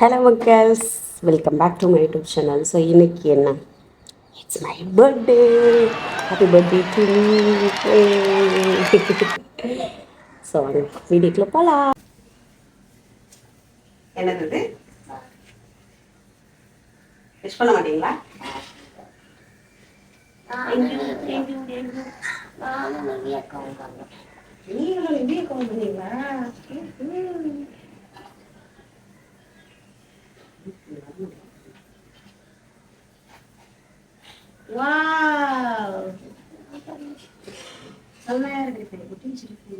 Hello மக்கள்ஸ், welcome back to my YouTube channel. So இன்னைக்கு என்ன, it's my birthday. Happy birthday to me. So வீடியோக்குள்ள போகலாம். என்னது இது? விஷ் பண்ண மாட்டீங்களா? நீங்களும் இந்திய அக்கௌண்ட் பண்ணீங்களா? வாவ், செம்மையா இருக்கு. குட்டிச்சிருக்கு.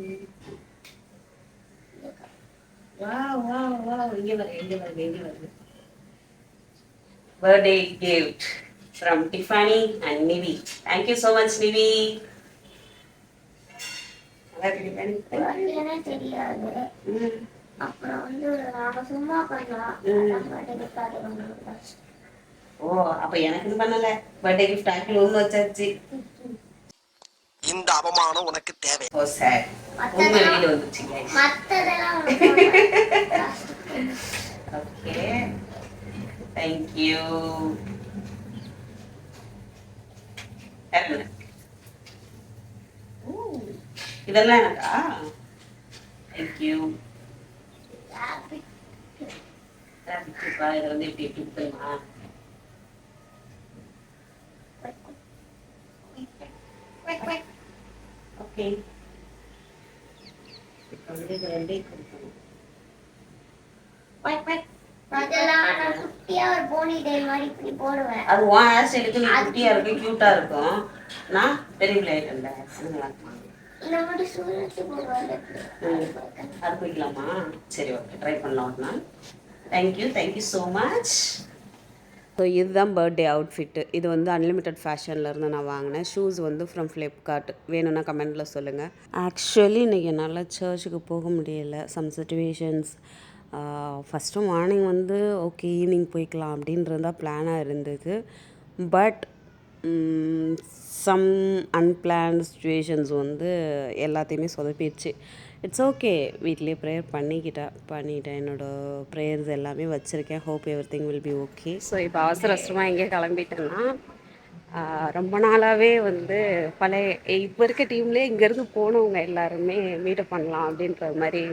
Wow wow wow. இங்க வருது. Birthday gift from Tiffany and Nivi. Thank you so much, Nivi. நல்லா இருக்கு Tiffany. எனக்கு தெரியாது. அப்புறம் நாம சும்மா பண்ணலாம். ஓ, அப்ப எனக்கு இது பண்ணல. பர்த்டே கிஃப்ட் ஆக்கி ஒண்ணு வச்சாச்சு. இந்த அவமானம் உனக்கு தேவை. ஓ சார், ஒண்ணு வெளியில வந்துச்சு guys. மத்ததெல்லாம் ஓகே, thank you. இதெல்லாம் எனக்கா? Thank you. இதை வந்து இப்படி இப்படி கொடுத்துருமா? ஓகே, குட்டியா ஒரு போனி டெயில் மாதிரி இப்படி போடுவேன். அது உன் ஹேர் ஸ்டைலுக்கு நீ குட்டியா இருக்கும், கியூட்டா இருக்கும். நான் பெரிய பிள்ளை ஆயிட்டேன்ல. இந்த மாதிரி சூரத்து போடுவாங்க. அது போய்க்கலாமா? சரி, ஓகே, ட்ரை பண்ணலாம் ஒரு நாள். Thank you so much. ஸோ இதுதான் பர்த்டே அவுட்ஃபிட்டு. இது வந்து அன்லிமிட்டட் ஃபேஷன்லேருந்து நான் வாங்கினேன். ஷூஸ் வந்து ஃப்ரம் ஃப்ளிப்கார்ட். வேணும்னா கமெண்ட்டில் சொல்லுங்கள். ஆக்சுவலி இன்றைக்கி என்னால் சர்ச்சுக்கு போக முடியலை, சம் சுச்சுவேஷன்ஸ். ஃபஸ்ட்டு மார்னிங் வந்து ஓகே ஈவினிங் போய்க்கலாம் அப்படின்றது தான் பிளானாக இருந்தது. பட் சம் அன்பிளான்ட் சுச்சுவேஷன்ஸ் வந்து எல்லாத்தையுமே சொதப்பிடுச்சு. இட்ஸ் ஓகே, வீட்லேயே ப்ரேயர் பண்ணிட்டேன். என்னோடய ப்ரேயர்ஸ் எல்லாமே வச்சுருக்கேன். Hope every thing will be okay. So இப்போ அவசரமாக எங்கே கிளம்பிட்டேன்னா, ரொம்ப நாளாகவே வந்து இப்போ இருக்க டீம்லேயே இங்கேருந்து போனவங்க எல்லாருமே மீட்டப் பண்ணலாம் அப்படின்ற மாதிரி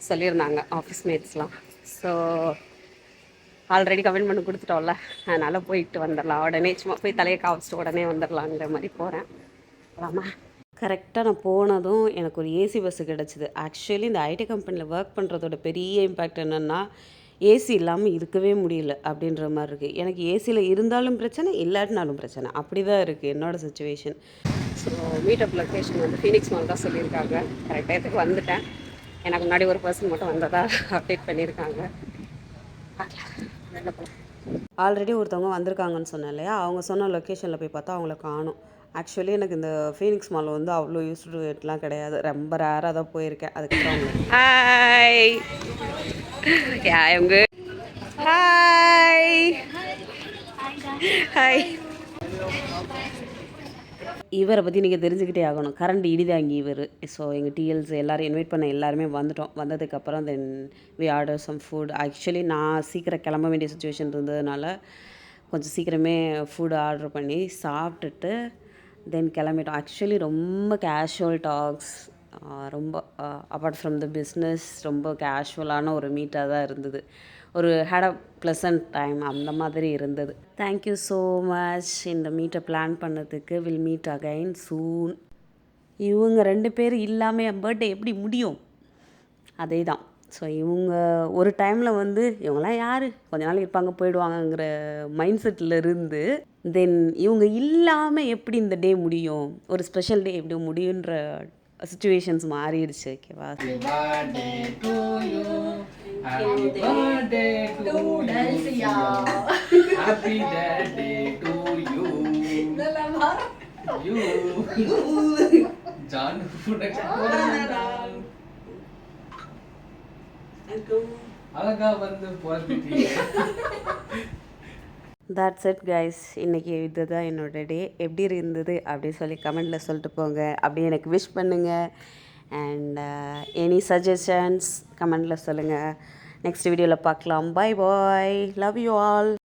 சொல்லியிருந்தாங்க, ஆஃபீஸ் மேட்ஸ்லாம். ஸோ ஆல்ரெடி கமிட்மெண்ட் கொடுத்துட்டோம்ல, அதனால் போயிட்டு வந்துடலாம். உடனே சும்மா போய் தலையை காவச்சிட்டு உடனே வந்துடலாங்கிற மாதிரி போகிறேன். ஆமாம், கரெக்டாக நான் போனதும் எனக்கு ஒரு ஏசி பஸ்ஸு கிடச்சிது. ஆக்சுவலி இந்த ஐடி கம்பெனியில் ஒர்க் பண்ணுறதோட பெரிய இம்பேக்ட் என்னென்னா, ஏசி இல்லாமல் இருக்கவே முடியல அப்படின்ற மாதிரி இருக்குது. எனக்கு ஏசியில் இருந்தாலும் பிரச்சனை, இல்லாட்டினாலும் பிரச்சனை. அப்படி தான் இருக்குது என்னோடய சுச்சுவேஷன். ஸோ மீட்டப் லொக்கேஷன் வந்து ஃபீனிக்ஸ் மால் தான் சொல்லியிருக்காங்க. கரெக்ட் டயத்துக்கு வந்துட்டேன். எனக்கு முன்னாடி ஒரு பர்சன் மட்டும் வந்ததா அப்டேட் பண்ணியிருக்காங்க. ஆல்ரெடி ஒருத்தவங்க வந்திருக்காங்கன்னு சொன்னேன் இல்லையா, அவங்க சொன்ன லொக்கேஷனில் போய் பார்த்தா அவங்கள காணும். ஆக்சுவலி எனக்கு இந்த ஃபீனிக்ஸ் மால் வந்து அவ்வளோ யூஸ்ஃபுல்லாம் கிடையாது, ரொம்ப ரேராக தான் போயிருக்கேன். அதுக்கப்புறம் ஹாய் இவங்க ஹாய் ஹாய். இவரை பற்றி நீங்கள் தெரிஞ்சுக்கிட்டே ஆகணும். கரண்ட் இடிதாங்கி இவர். ஸோ எங்கள் டிஎல்ஸ் எல்லோரும் இன்வைட் பண்ண எல்லாருமே வந்துட்டோம். வந்ததுக்கப்புறம் then we order some food. Actually நான் சீக்கிரம் கிளம்ப வேண்டிய சுச்சுவேஷன் இருந்ததுனால கொஞ்சம் சீக்கிரமே ஃபுட் ஆர்டர் பண்ணி சாப்பிட்டுட்டு தென் கிளம்பிட்டோம். ஆக்சுவலி ரொம்ப கேஷுவல் டாக்ஸ், ரொம்ப அப்பார்ட் ஃப்ரம் த பிஸ்னஸ் ரொம்ப கேஷுவலான ஒரு மீட்டாக தான் இருந்தது. ஒரு ஹேட் அ ப்ளசன்ட் டைம் அந்த மாதிரி இருந்தது. தேங்க்யூ ஸோ மச் இந்த மீட்டை பிளான் பண்ணதுக்கு. வில் மீட் அகைன் சூன். இவங்க 2 பேர் இல்லாமல் என் பர்த்டே எப்படி முடியும்? அதே தான். ஸோ இவங்க ஒரு டைமில் வந்து இவங்களாம் யார், கொஞ்ச நாள் இருப்பாங்க போயிடுவாங்கங்கிற மைண்ட் செட்டில் இருந்து தென் இவங்க இல்லாமல் எப்படி இந்த டே முடியும், ஒரு ஸ்பெஷல் டே எப்படி முடியுன்ற சுச்சுவேஷன்ஸ் மாறிடுச்சு. ஓகேவா? Happy birthday to Delcia. Happy birthday to you. You. John அழகா வந்து போறதுக்கு. That's it guys. இன்றைக்கி இதுதான் என்னோடய டே. எப்படி இருந்தது அப்படின்னு சொல்லி கமெண்டில் சொல்லிட்டு போங்க. அப்படியே எனக்கு விஷ் பண்ணுங்கள். அண்ட் எனி சஜஷன்ஸ் கமெண்டில் சொல்லுங்கள். நெக்ஸ்ட் வீடியோவில் பார்க்கலாம். Bye bye, love you all.